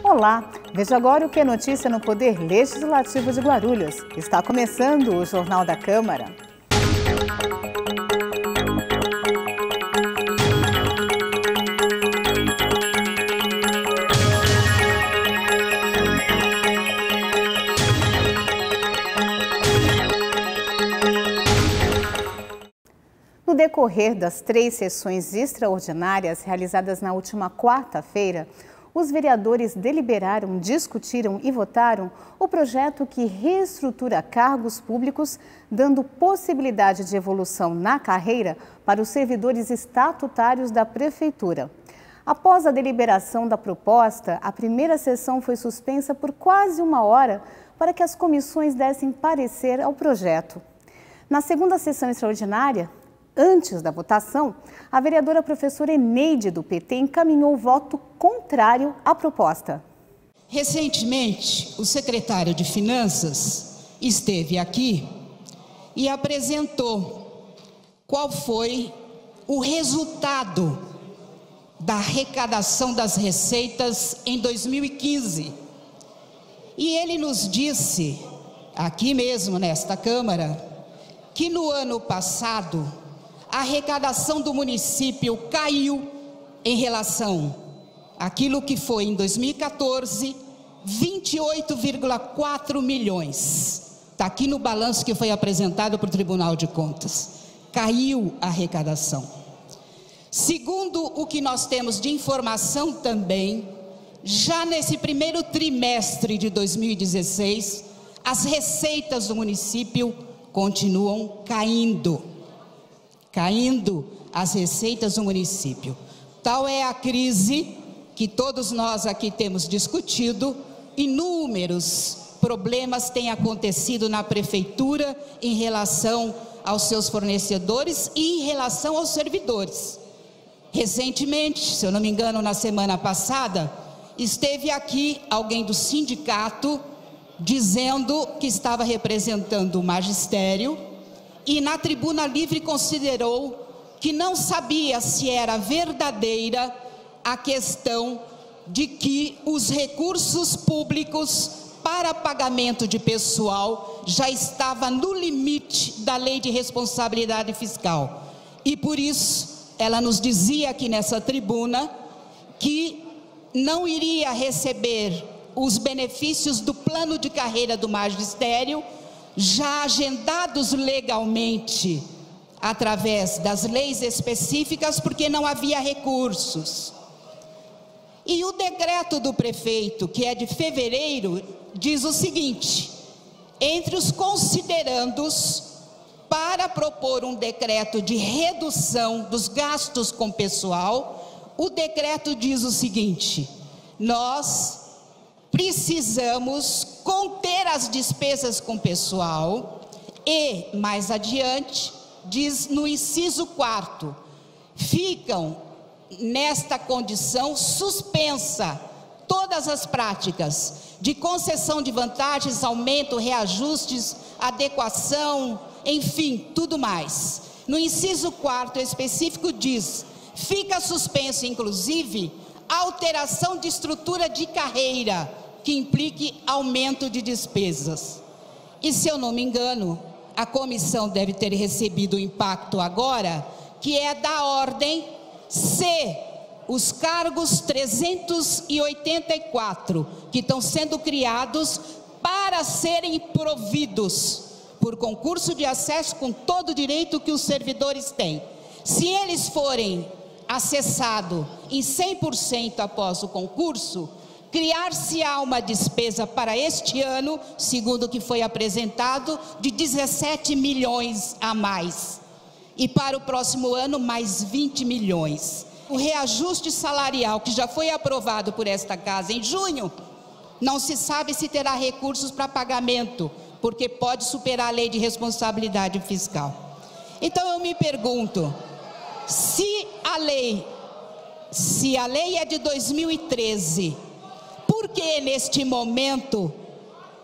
Olá, veja agora o que é notícia no Poder Legislativo de Guarulhos. Está começando o Jornal da Câmara. No decorrer das 3 sessões extraordinárias realizadas na última quarta-feira, os vereadores deliberaram, discutiram e votaram o projeto que reestrutura cargos públicos, dando possibilidade de evolução na carreira para os servidores estatutários da Prefeitura. Após a deliberação da proposta, a primeira sessão foi suspensa por quase 1 hora para que as comissões dessem parecer ao projeto. Na segunda sessão extraordinária, antes da votação, a vereadora professora Eneide, do PT, encaminhou o voto contrário à proposta. Recentemente, o secretário de Finanças esteve aqui e apresentou qual foi o resultado da arrecadação das receitas em 2015. E ele nos disse, aqui mesmo nesta Câmara, que no ano passado a arrecadação do município caiu em relação àquilo que foi em 2014, 28,4 milhões. Está aqui no balanço que foi apresentado para o Tribunal de Contas. Caiu a arrecadação. Segundo o que nós temos de informação também, já nesse primeiro trimestre de 2016, as receitas do município continuam caindo as receitas do município. Tal é a crise que todos nós aqui temos discutido. Inúmeros problemas têm acontecido na prefeitura em relação aos seus fornecedores e em relação aos servidores. Recentemente, se eu não me engano, na semana passada, esteve aqui alguém do sindicato dizendo que estava representando o magistério e na tribuna livre considerou que não sabia se era verdadeira a questão de que os recursos públicos para pagamento de pessoal já estava no limite da lei de responsabilidade fiscal. E por isso, ela nos dizia aqui nessa tribuna que não iria receber os benefícios do plano de carreira do magistério, já agendados legalmente através das leis específicas, porque não havia recursos. E o decreto do prefeito, que é de fevereiro, diz o seguinte: entre os considerandos para propor um decreto de redução dos gastos com pessoal, o decreto diz o seguinte: nós precisamos conter as despesas com pessoal e, mais adiante, diz no inciso 4º, ficam nesta condição suspensa todas as práticas de concessão de vantagens, aumento, reajustes, adequação, enfim, tudo mais. No inciso 4º específico diz, fica suspenso inclusive alteração de estrutura de carreira que implique aumento de despesas. E se eu não me engano, a comissão deve ter recebido o impacto agora, que é da ordem se os cargos 384 que estão sendo criados para serem providos por concurso de acesso com todo o direito que os servidores têm. Se eles forem acessado em 100% após o concurso, criar-se-á uma despesa para este ano, segundo o que foi apresentado, de 17 milhões a mais. E para o próximo ano, mais 20 milhões. O reajuste salarial, que já foi aprovado por esta casa em junho, não se sabe se terá recursos para pagamento, porque pode superar a lei de responsabilidade fiscal. Então eu me pergunto, se a lei é de 2013, por que neste momento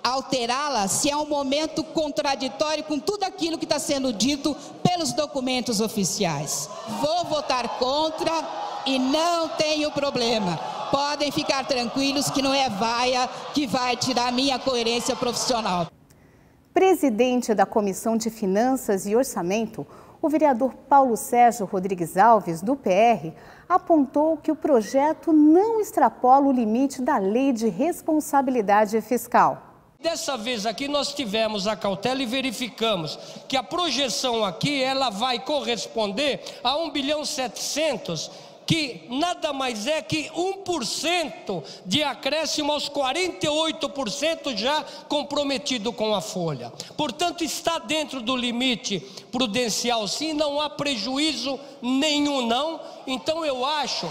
alterá-la, se é um momento contraditório com tudo aquilo que está sendo dito pelos documentos oficiais? Vou votar contra e não tenho problema. podem ficar tranquilos que não é vaia que vai tirar a minha coerência profissional. Presidente da Comissão de Finanças e Orçamento, o vereador Paulo Sérgio Rodrigues Alves, do PR, apontou que o projeto não extrapola o limite da Lei de Responsabilidade Fiscal. Dessa vez aqui nós tivemos a cautela e verificamos que a projeção aqui ela vai corresponder a 1.700 bilhão, que nada mais é que 1% de acréscimo aos 48% já comprometido com a folha. Portanto, está dentro do limite prudencial, sim, não há prejuízo nenhum, não. Então eu acho,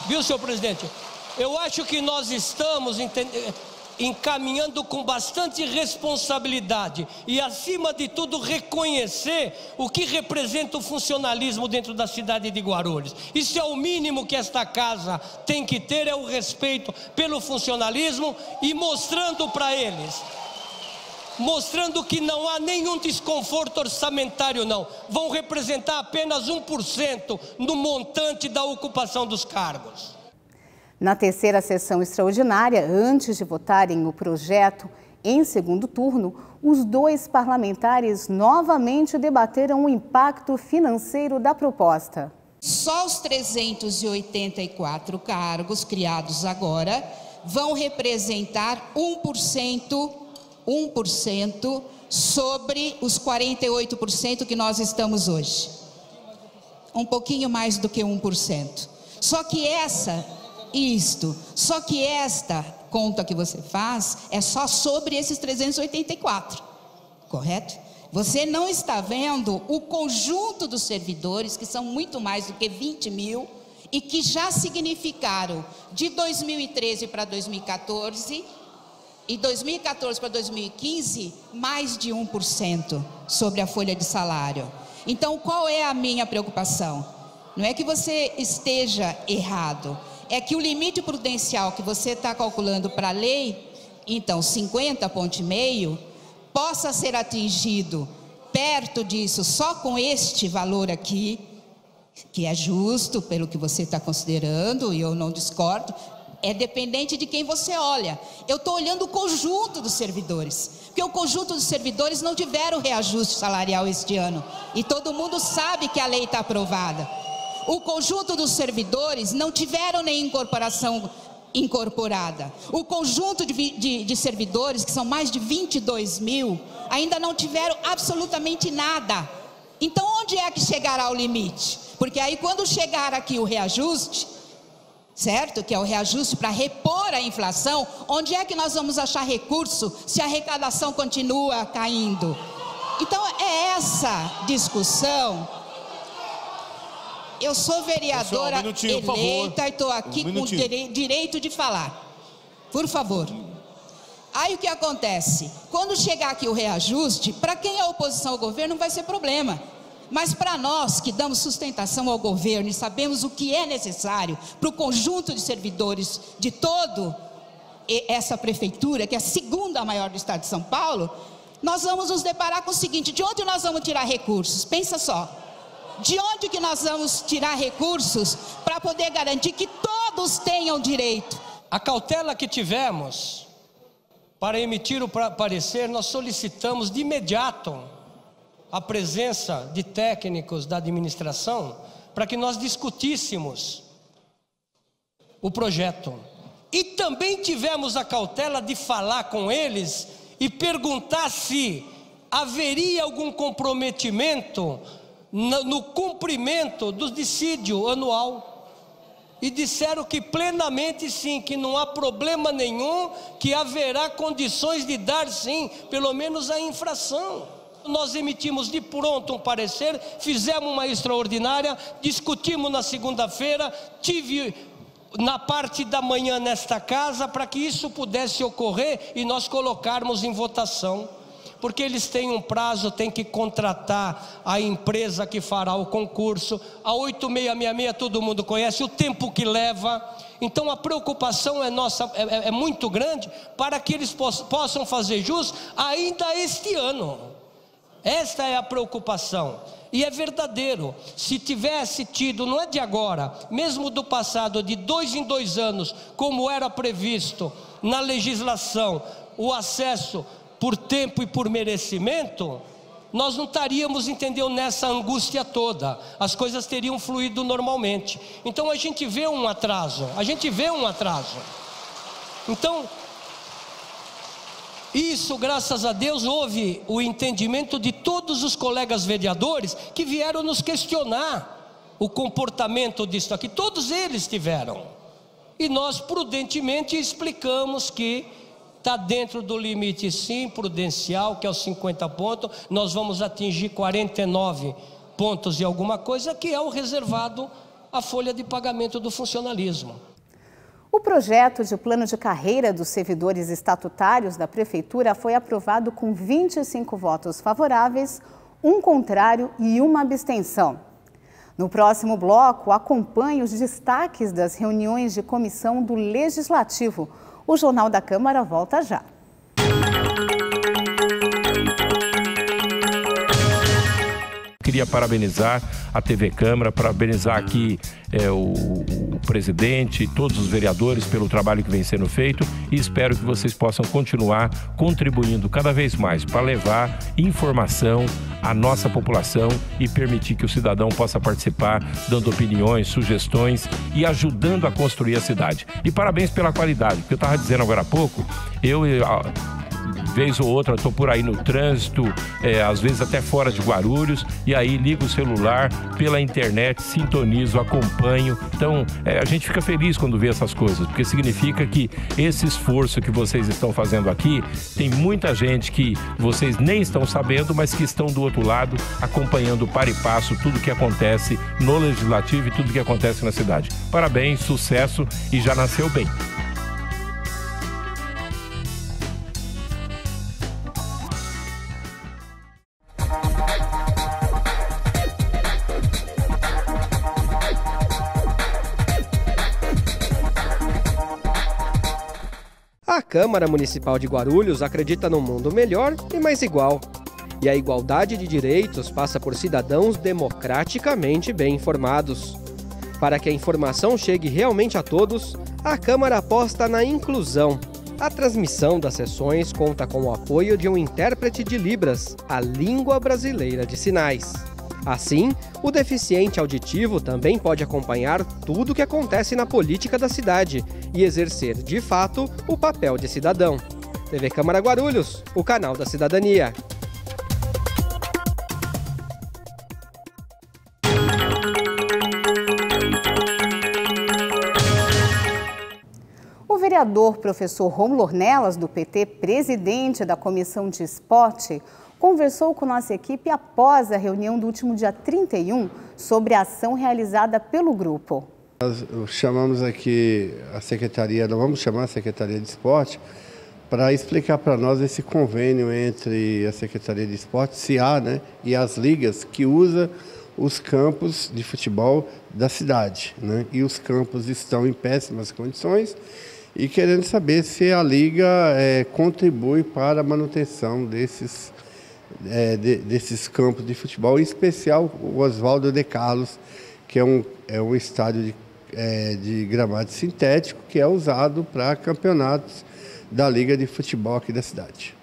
viu, senhor presidente, eu acho que nós estamos encaminhando com bastante responsabilidade e, acima de tudo, reconhecer o que representa o funcionalismo dentro da cidade de Guarulhos. Isso é o mínimo que esta casa tem que ter, é o respeito pelo funcionalismo e mostrando para eles, mostrando que não há nenhum desconforto orçamentário, não. Vão representar apenas 1% no montante da ocupação dos cargos. Na terceira sessão extraordinária, antes de votarem o projeto em segundo turno, os dois parlamentares novamente debateram o impacto financeiro da proposta. Só os 384 cargos criados agora vão representar 1% sobre os 48% que nós estamos hoje. Um pouquinho mais do que 1%. Só que esta conta que você faz é só sobre esses 384, correto? Você não está vendo o conjunto dos servidores, que são muito mais do que 20 mil, e que já significaram de 2013 para 2014, e 2014 para 2015, mais de 1% sobre a folha de salário. Então, qual é a minha preocupação? Não é que você esteja errado, é que o limite prudencial que você está calculando para a lei, então 50,5, possa ser atingido perto disso, só com este valor aqui, que é justo pelo que você está considerando, e eu não discordo, é dependente de quem você olha. Eu estou olhando o conjunto dos servidores, porque o conjunto dos servidores não tiveram reajuste salarial este ano, e todo mundo sabe que a lei está aprovada. O conjunto dos servidores não tiveram nem incorporação incorporada. O conjunto de servidores, que são mais de 22 mil, ainda não tiveram absolutamente nada. Então, onde é que chegará o limite? Porque aí, quando chegar aqui o reajuste, certo? Que é o reajuste para repor a inflação, onde é que nós vamos achar recurso se a arrecadação continua caindo? Então, é essa discussão. Eu sou vereadora eleita e estou aqui com direito de falar. Por favor. Aí o que acontece? Quando chegar aqui o reajuste, para quem é oposição ao governo não vai ser problema. Mas para nós que damos sustentação ao governo e sabemos o que é necessário para o conjunto de servidores de toda essa prefeitura, que é a segunda maior do estado de São Paulo, nós vamos nos deparar com o seguinte: de onde nós vamos tirar recursos? Pensa só. De onde que nós vamos tirar recursos para poder garantir que todos tenham direito? A cautela que tivemos para emitir o parecer, nós solicitamos de imediato a presença de técnicos da administração para que nós discutíssemos o projeto. E também tivemos a cautela de falar com eles e perguntar se haveria algum comprometimento no cumprimento do dissídio anual, e disseram que plenamente sim, que não há problema nenhum, que haverá condições de dar sim, pelo menos a infração. Nós emitimos de pronto um parecer, fizemos uma extraordinária, discutimos na segunda-feira, tive na parte da manhã nesta casa, para que isso pudesse ocorrer e nós colocarmos em votação. Porque eles têm um prazo, têm que contratar a empresa que fará o concurso, a 8666 todo mundo conhece, o tempo que leva. Então a preocupação é nossa, é muito grande, para que eles possam fazer jus ainda este ano. Esta é a preocupação. E é verdadeiro, se tivesse tido, não é de agora, mesmo do passado, de 2 em 2 anos, como era previsto na legislação, o acesso por tempo e por merecimento, nós não estaríamos, entendeu, nessa angústia toda, as coisas teriam fluído normalmente. Então a gente vê um atraso, Então, isso, graças a Deus, houve o entendimento de todos os colegas vereadores que vieram nos questionar o comportamento disso aqui, todos eles tiveram. E nós prudentemente explicamos que está dentro do limite, sim, prudencial, que é os 50 pontos, nós vamos atingir 49 pontos e alguma coisa, que é o reservado à folha de pagamento do funcionalismo. O projeto de plano de carreira dos servidores estatutários da Prefeitura foi aprovado com 25 votos favoráveis, 1 contrário e 1 abstenção. No próximo bloco, acompanhe os destaques das reuniões de comissão do Legislativo. O Jornal da Câmara volta já. Queria parabenizar a TV Câmara, parabenizar aqui o presidente e todos os vereadores pelo trabalho que vem sendo feito e espero que vocês possam continuar contribuindo cada vez mais para levar informação à nossa população e permitir que o cidadão possa participar, dando opiniões, sugestões e ajudando a construir a cidade. E parabéns pela qualidade, porque eu estava dizendo agora há pouco, vez ou outra estou por aí no trânsito, às vezes até fora de Guarulhos, e aí ligo o celular pela internet, sintonizo, acompanho. Então a gente fica feliz quando vê essas coisas, porque significa que esse esforço que vocês estão fazendo aqui, tem muita gente que vocês nem estão sabendo, mas que estão do outro lado, acompanhando para e passo tudo que acontece no Legislativo e tudo que acontece na cidade. Parabéns, sucesso e já nasceu bem. A Câmara Municipal de Guarulhos acredita num mundo melhor e mais igual. E a igualdade de direitos passa por cidadãos democraticamente bem informados. Para que a informação chegue realmente a todos, a Câmara aposta na inclusão. A transmissão das sessões conta com o apoio de um intérprete de Libras, a língua brasileira de sinais. Assim, o deficiente auditivo também pode acompanhar tudo o que acontece na política da cidade e exercer, de fato, o papel de cidadão. TV Câmara Guarulhos, o canal da cidadania. O vereador professor Rômulo Ornelas, do PT, presidente da Comissão de Esporte, conversou com nossa equipe após a reunião do último dia 31 sobre a ação realizada pelo grupo. Nós chamamos aqui a Secretaria, nós vamos chamar a Secretaria de Esporte para explicar para nós esse convênio entre a Secretaria de Esporte, CA, né, e as ligas que usa os campos de futebol da cidade, né, e os campos estão em péssimas condições e querendo saber se a liga contribui para a manutenção desses campos de futebol, em especial o Oswaldo de Carlos, que é um estádio de gramado sintético que é usado para campeonatos da Liga de Futebol aqui da cidade.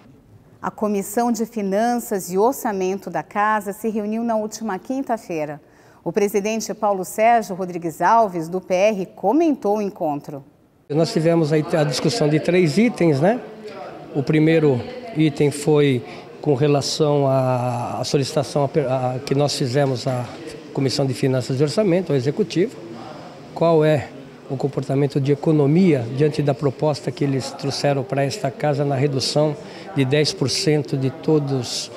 A Comissão de Finanças e Orçamento da Casa se reuniu na última quinta-feira. O presidente Paulo Sérgio Rodrigues Alves, do PR, comentou o encontro. Nós tivemos aí a discussão de 3 itens, né? O primeiro item foi com relação à solicitação que nós fizemos à Comissão de Finanças e Orçamento, ao Executivo. Qual é o comportamento de economia diante da proposta que eles trouxeram para esta casa na redução de 10% de todos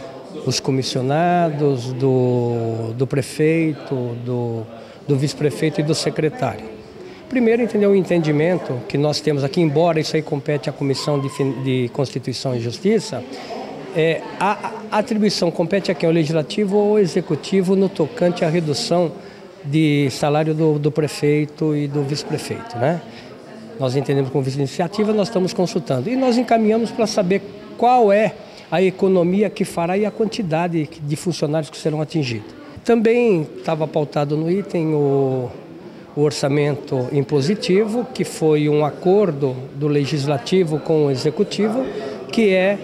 os comissionados, do prefeito, do vice-prefeito e do secretário. Primeiro, entender o entendimento que nós temos aqui, embora isso aí compete à Comissão de Constituição e Justiça, a atribuição compete a quem? Ao Legislativo ou ao Executivo no tocante à redução de salário do prefeito e do vice-prefeito, né? Nós entendemos como vice-iniciativa, nós estamos consultando e nós encaminhamos para saber qual é a economia que fará e a quantidade de funcionários que serão atingidos. Também estava pautado no item o orçamento impositivo, que foi um acordo do Legislativo com o Executivo, que é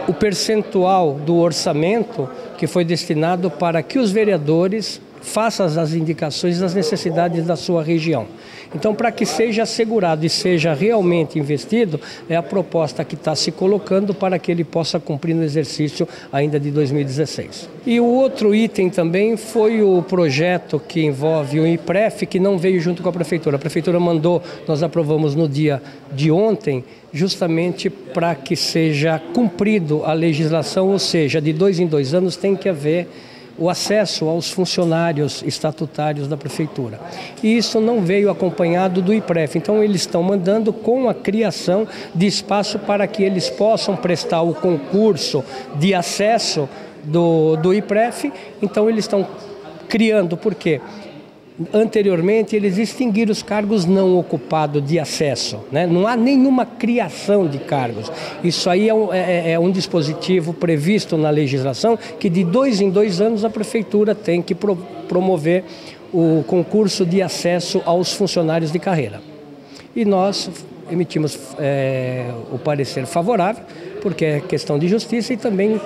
o percentual do orçamento que foi destinado para que os vereadores façam as indicações das necessidades da sua região. Então, para que seja assegurado e seja realmente investido, é a proposta que está se colocando para que ele possa cumprir no exercício ainda de 2016. E o outro item também foi o projeto que envolve o IPREF, que não veio junto com a Prefeitura. A Prefeitura mandou, nós aprovamos no dia de ontem, justamente para que seja cumprido a legislação, ou seja, de 2 em 2 anos tem que haver o acesso aos funcionários estatutários da Prefeitura. E isso não veio acompanhado do IPREF, então eles estão mandando com a criação de espaço para que eles possam prestar o concurso de acesso do IPREF, então eles estão criando, por quê? Anteriormente, eles extinguiram os cargos não ocupados de acesso, né? Não há nenhuma criação de cargos. Isso aí é um dispositivo previsto na legislação que de 2 em 2 anos a Prefeitura tem que promover o concurso de acesso aos funcionários de carreira. E nós emitimos o parecer favorável, porque é questão de justiça e também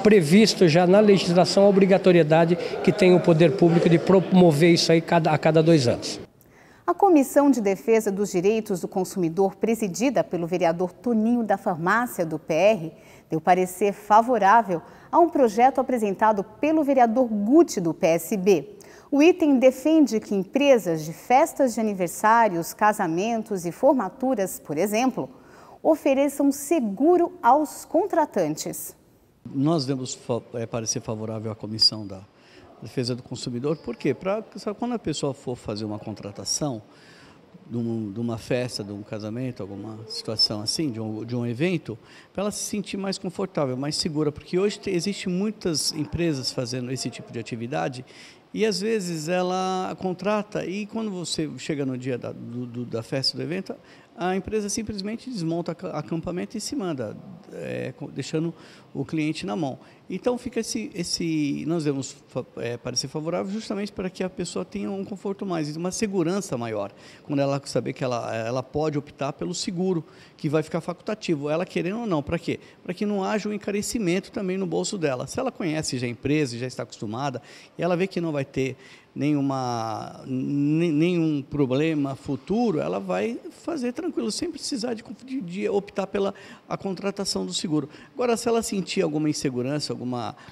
previsto já na legislação a obrigatoriedade que tem o poder público de promover isso aí a cada 2 anos. A Comissão de Defesa dos Direitos do Consumidor, presidida pelo vereador Toninho da Farmácia, do PR, deu parecer favorável a um projeto apresentado pelo vereador Guti, do PSB. O item defende que empresas de festas de aniversários, casamentos e formaturas, por exemplo, ofereçam seguro aos contratantes. Nós demos parecer favorável à Comissão da Defesa do Consumidor, por quê? Quando a pessoa for fazer uma contratação de uma festa, de um casamento, alguma situação assim, de um evento, para ela se sentir mais confortável, mais segura, porque hoje existem muitas empresas fazendo esse tipo de atividade e às vezes ela contrata e quando você chega no dia da festa, do evento, a empresa simplesmente desmonta o acampamento e se manda, deixando o cliente na mão. Então fica nós devemos parecer favorável justamente para que a pessoa tenha um conforto mais, uma segurança maior, quando ela saber que ela pode optar pelo seguro, que vai ficar facultativo, ela querendo ou não. Para quê? Para que não haja um encarecimento também no bolso dela. Se ela conhece já a empresa, já está acostumada, e ela vê que não vai ter nenhum problema futuro, ela vai fazer tranquilo, sem precisar de optar pela contratação do seguro. Agora, se ela sentir alguma insegurança,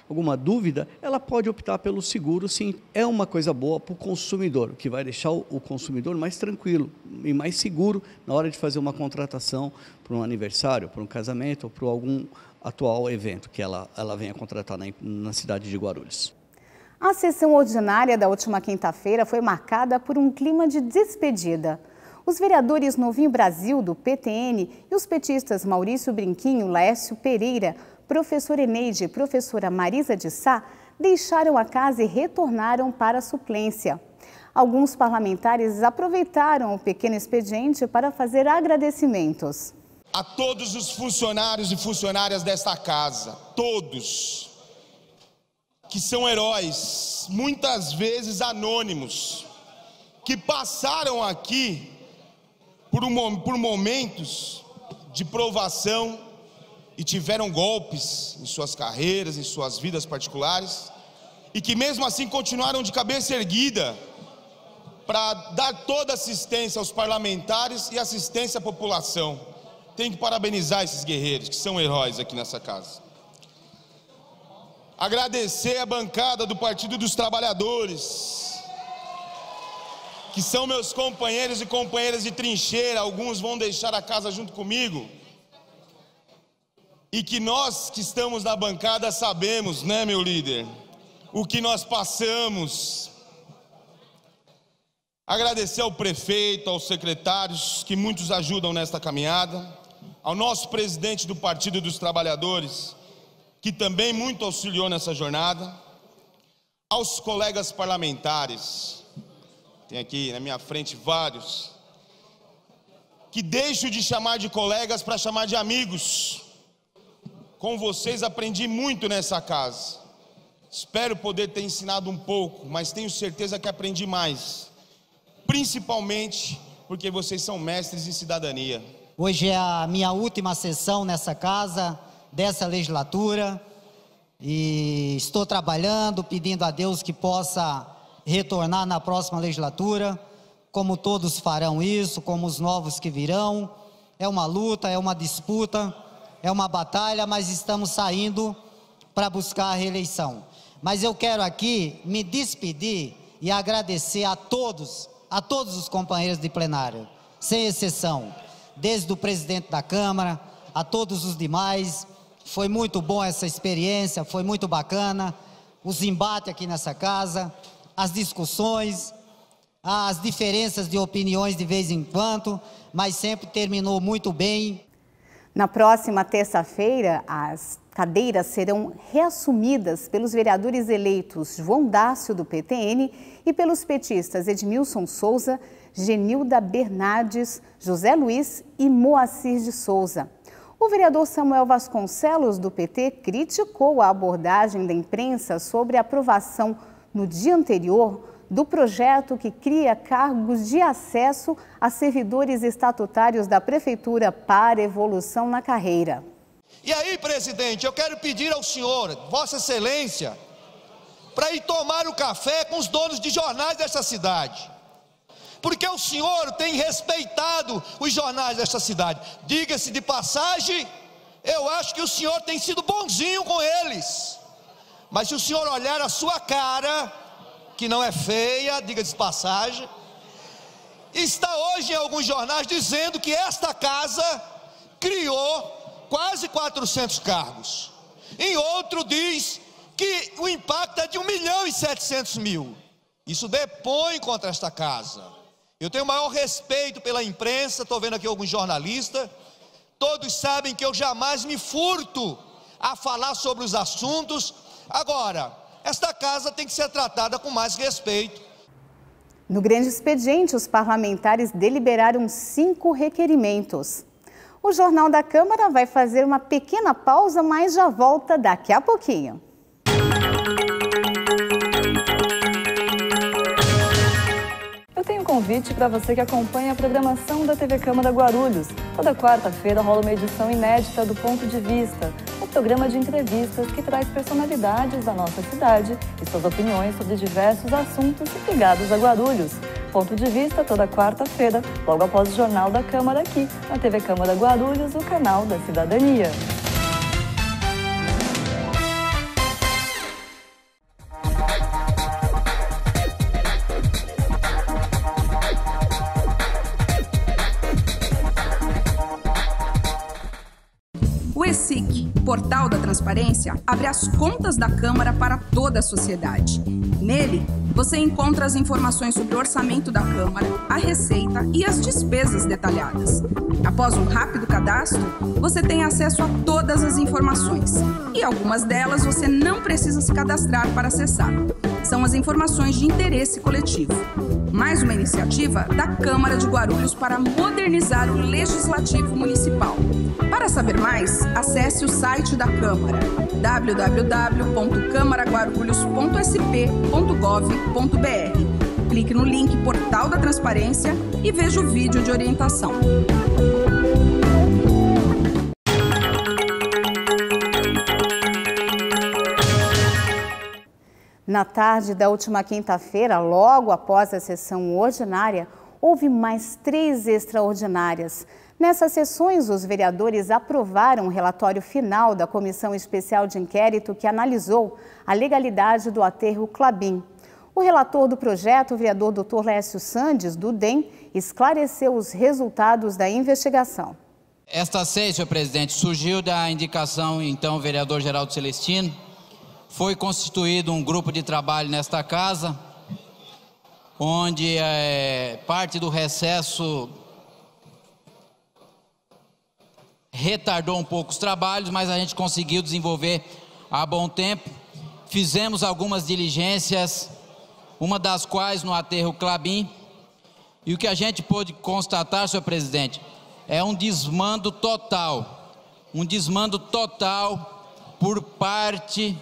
alguma dúvida, ela pode optar pelo seguro, sim. É uma coisa boa para o consumidor, que vai deixar o consumidor mais tranquilo e mais seguro na hora de fazer uma contratação para um aniversário, para um casamento ou para algum atual evento que ela venha contratar na cidade de Guarulhos. A sessão ordinária da última quinta-feira foi marcada por um clima de despedida. Os vereadores Novinho Brasil, do PTN, e os petistas Maurício Brinquinho, Laércio Pereira, professor Eneide e professora Marisa de Sá deixaram a casa e retornaram para a suplência. Alguns parlamentares aproveitaram o pequeno expediente para fazer agradecimentos. A todos os funcionários e funcionárias desta casa, todos, que são heróis, muitas vezes anônimos, que passaram aqui por momentos de provação e tiveram golpes em suas carreiras, em suas vidas particulares, e que mesmo assim continuaram de cabeça erguida para dar toda assistência aos parlamentares e assistência à população. Tenho que parabenizar esses guerreiros, que são heróis aqui nessa casa. Agradecer a bancada do Partido dos Trabalhadores, que são meus companheiros e companheiras de trincheira, alguns vão deixar a casa junto comigo, e que nós que estamos na bancada sabemos, né, meu líder, o que nós passamos. Agradecer ao prefeito, aos secretários, que muitos ajudam nesta caminhada, ao nosso presidente do Partido dos Trabalhadores, que também muito auxiliou nessa jornada, aos colegas parlamentares, tem aqui na minha frente vários, que deixo de chamar de colegas para chamar de amigos. Com vocês aprendi muito nessa casa, Espero poder ter ensinado um pouco, mas tenho certeza que aprendi mais. Principalmente porque vocês são mestres em cidadania. Hoje é a minha última sessão nessa casa, dessa legislatura, e estou trabalhando, pedindo a Deus que possa retornar na próxima legislatura, como todos farão isso, como os novos que virão. É uma luta, é uma disputa, é uma batalha, mas estamos saindo para buscar a reeleição. Mas eu quero aqui me despedir e agradecer a todos os companheiros de plenário, sem exceção, desde o presidente da Câmara, a todos os demais. Foi muito bom essa experiência, foi muito bacana, os embates aqui nessa casa, as discussões, as diferenças de opiniões de vez em quando, mas sempre terminou muito bem. Na próxima terça-feira, as cadeiras serão reassumidas pelos vereadores eleitos João Dácio, do PTN, e pelos petistas Edmilson Souza, Genilda Bernardes, José Luiz e Moacir de Souza. O vereador Samuel Vasconcelos, do PT, criticou a abordagem da imprensa sobre a aprovação no dia anterior do projeto que cria cargos de acesso a servidores estatutários da Prefeitura para evolução na carreira. E aí, presidente, eu quero pedir ao senhor, Vossa Excelência, para ir tomar o café com os donos de jornais dessa cidade. Porque o senhor tem respeitado os jornais desta cidade. Diga-se de passagem, eu acho que o senhor tem sido bonzinho com eles. Mas se o senhor olhar a sua cara, que não é feia, diga-se de passagem, está hoje em alguns jornais dizendo que esta casa criou quase 400 cargos. Em outro diz que o impacto é de 1.700.000. Isso depõe contra esta casa. Eu tenho o maior respeito pela imprensa, estou vendo aqui alguns jornalistas, todos sabem que eu jamais me furto a falar sobre os assuntos. Agora, esta casa tem que ser tratada com mais respeito. No grande expediente, os parlamentares deliberaram 5 requerimentos. O Jornal da Câmara vai fazer uma pequena pausa, mas já volta daqui a pouquinho. Eu tenho um convite para você que acompanha a programação da TV Câmara Guarulhos. Toda quarta-feira rola uma edição inédita do Ponto de Vista, um programa de entrevistas que traz personalidades da nossa cidade e suas opiniões sobre diversos assuntos ligados a Guarulhos. Ponto de Vista toda quarta-feira, logo após o Jornal da Câmara aqui, na TV Câmara Guarulhos, o canal da cidadania. O ESIC, Portal da Transparência, abre as contas da Câmara para toda a sociedade. Nele, você encontra as informações sobre o orçamento da Câmara, a receita e as despesas detalhadas. Após um rápido cadastro, você tem acesso a todas as informações. E algumas delas você não precisa se cadastrar para acessar. São as informações de interesse coletivo. Mais uma iniciativa da Câmara de Guarulhos para modernizar o Legislativo Municipal. Para saber mais, acesse o site da Câmara, www.câmaraguarulhos.sp.gov.br. Clique no link Portal da Transparência e veja o vídeo de orientação. Na tarde da última quinta-feira, logo após a sessão ordinária, houve mais 3 extraordinárias. Nessas sessões, os vereadores aprovaram o relatório final da Comissão Especial de Inquérito que analisou a legalidade do aterro Klabin. O relator do projeto, o vereador Dr. Lécio Sandes, do DEM, esclareceu os resultados da investigação. Esta SEI, senhor presidente, surgiu da indicação, então, vereador Geraldo Celestino. Foi constituído um grupo de trabalho nesta casa, onde parte do recesso retardou um pouco os trabalhos, mas a gente conseguiu desenvolver a bom tempo. Fizemos algumas diligências, uma das quais no aterro Klabin, e o que a gente pôde constatar, senhor presidente, é um desmando total por parte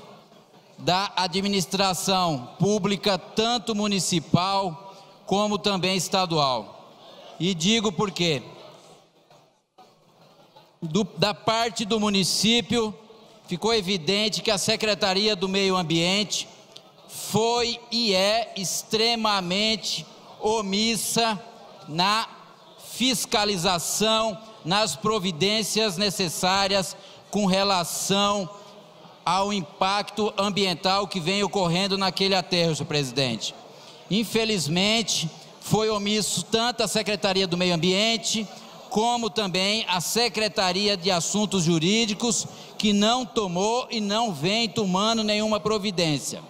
da administração pública, tanto municipal como também estadual. E digo por quê. Da parte do município, ficou evidente que a Secretaria do Meio Ambiente foi e é extremamente omissa na fiscalização, nas providências necessárias com relação ao impacto ambiental que vem ocorrendo naquele aterro, senhor presidente. Infelizmente, foi omisso tanto a Secretaria do Meio Ambiente, como também a Secretaria de Assuntos Jurídicos, que não tomou e não vem tomando nenhuma providência.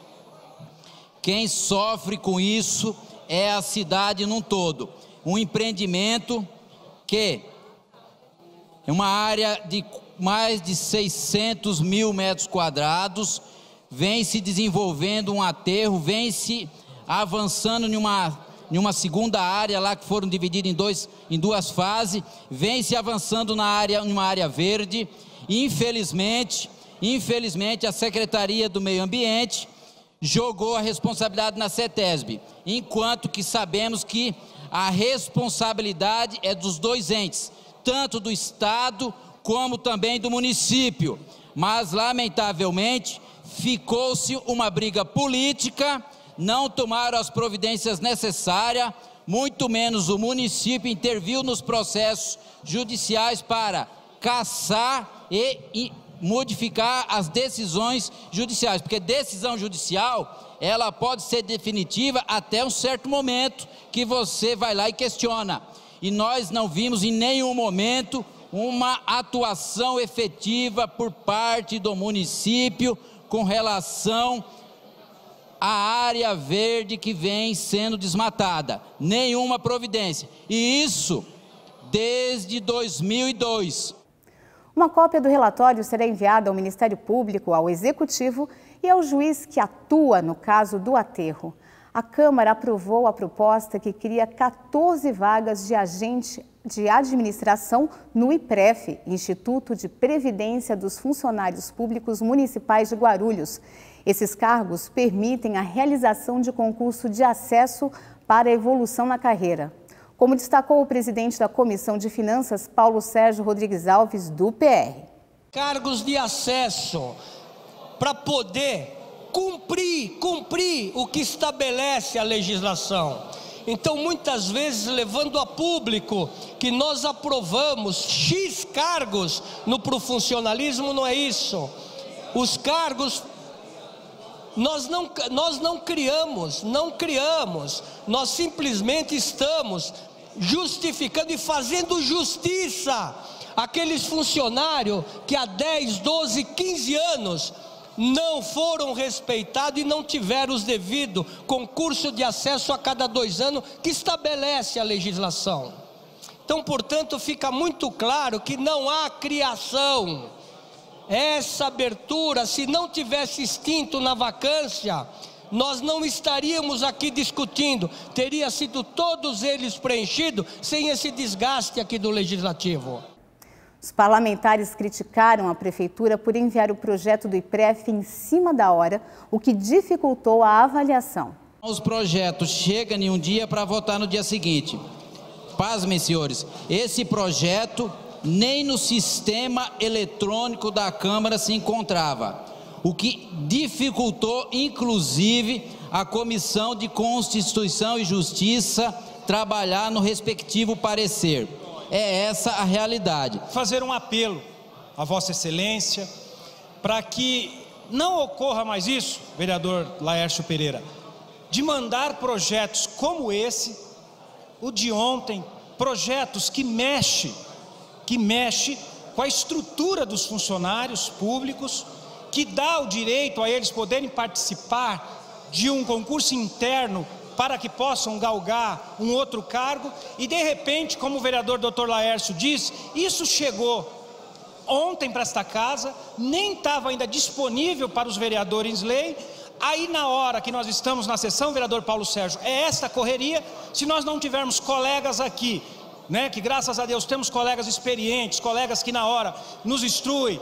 Quem sofre com isso é a cidade num todo. Um empreendimento que é uma área de mais de 600 mil metros quadrados, vem se desenvolvendo um aterro, vem se avançando em uma segunda área lá, que foram divididas em duas fases, vem se avançando numa área verde. Infelizmente, a Secretaria do Meio Ambiente jogou a responsabilidade na CETESB, enquanto que sabemos que a responsabilidade é dos dois entes, tanto do Estado como também do município. Mas, lamentavelmente, ficou-se uma briga política, não tomaram as providências necessárias, muito menos o município interviu nos processos judiciais para cassar e modificar as decisões judiciais, porque decisão judicial, ela pode ser definitiva até um certo momento que você vai lá e questiona. E nós não vimos em nenhum momento uma atuação efetiva por parte do município com relação à área verde que vem sendo desmatada. Nenhuma providência. E isso desde 2002. Uma cópia do relatório será enviada ao Ministério Público, ao Executivo e ao juiz que atua no caso do aterro. A Câmara aprovou a proposta que cria 14 vagas de agente de administração no IPREF, Instituto de Previdência dos Funcionários Públicos Municipais de Guarulhos. Esses cargos permitem a realização de concurso de acesso para a evolução na carreira. Como destacou o presidente da Comissão de Finanças, Paulo Sérgio Rodrigues Alves, do PR. Cargos de acesso para poder cumprir o que estabelece a legislação. Então, muitas vezes, levando a público que nós aprovamos X cargos para o funcionalismo, não é isso. Os cargos nós não criamos, nós simplesmente estamos justificando e fazendo justiça àqueles funcionários que há 10, 12, 15 anos não foram respeitados e não tiveram os devidos concurso de acesso a cada 2 anos que estabelece a legislação. Então, portanto, fica muito claro que não há criação. Essa abertura, se não tivesse extinto na vacância, nós não estaríamos aqui discutindo, teria sido todos eles preenchidos sem esse desgaste aqui do Legislativo. Os parlamentares criticaram a Prefeitura por enviar o projeto do IPREF em cima da hora, o que dificultou a avaliação. Os projetos chegam em um dia para votar no dia seguinte. Pasmem, senhores, esse projeto nem no sistema eletrônico da Câmara se encontrava, o que dificultou, inclusive, a Comissão de Constituição e Justiça trabalhar no respectivo parecer. É essa a realidade. Fazer um apelo a Vossa Excelência para que não ocorra mais isso, vereador Laércio Pereira, de mandar projetos como esse, o de ontem, projetos que mexe com a estrutura dos funcionários públicos, que dá o direito a eles poderem participar de um concurso interno para que possam galgar um outro cargo, e de repente, como o vereador Dr. Laércio disse, isso chegou ontem para esta casa, nem estava ainda disponível para os vereadores lei. Aí na hora que nós estamos na sessão, vereador Paulo Sérgio, é esta correria. Se nós não tivermos colegas aqui né, que graças a Deus temos colegas experientes, colegas que na hora nos instruem,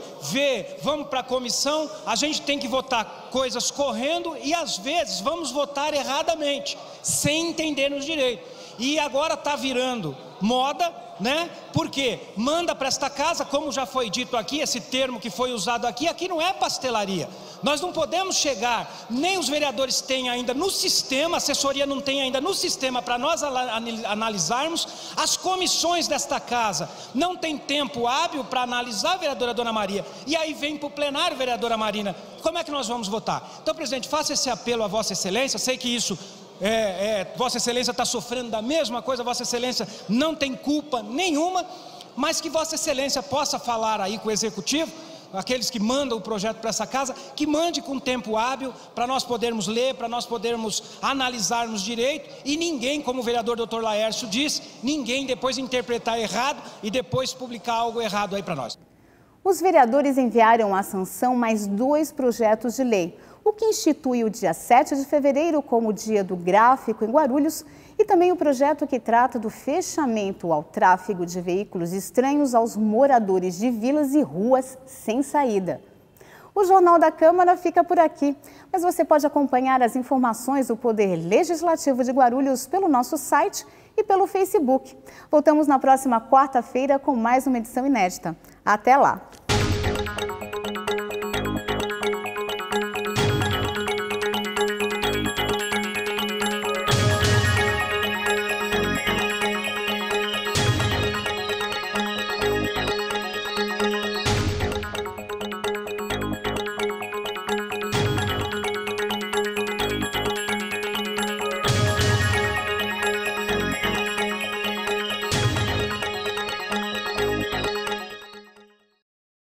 vamos para a comissão, a gente tem que votar coisas correndo e às vezes vamos votar erradamente, sem entendermos direito. E agora está virando moda, né? Porque manda para esta casa, como já foi dito aqui, esse termo que foi usado aqui não é pastelaria. Nós não podemos chegar, nem os vereadores têm ainda no sistema, a assessoria não tem ainda no sistema para nós analisarmos, as comissões desta casa não tem tempo hábil para analisar, vereadora Dona Maria, e aí vem para o plenário, vereadora Marina, como é que nós vamos votar? Então, presidente, faça esse apelo a Vossa Excelência, sei que isso Vossa Excelência está sofrendo da mesma coisa, Vossa Excelência não tem culpa nenhuma, mas que Vossa Excelência possa falar aí com o Executivo, aqueles que mandam o projeto para essa casa, que mande com tempo hábil, para nós podermos ler, para nós podermos analisarmos direito, e ninguém, como o vereador Dr. Laércio disse, ninguém depois interpretar errado e depois publicar algo errado aí para nós. Os vereadores enviaram à sanção mais 2 projetos de lei, o que institui o dia 7 de fevereiro como o Dia do Gráfico em Guarulhos e também o projeto que trata do fechamento ao tráfego de veículos estranhos aos moradores de vilas e ruas sem saída. O Jornal da Câmara fica por aqui, mas você pode acompanhar as informações do Poder Legislativo de Guarulhos pelo nosso site e pelo Facebook. Voltamos na próxima quarta-feira com mais uma edição inédita. Até lá!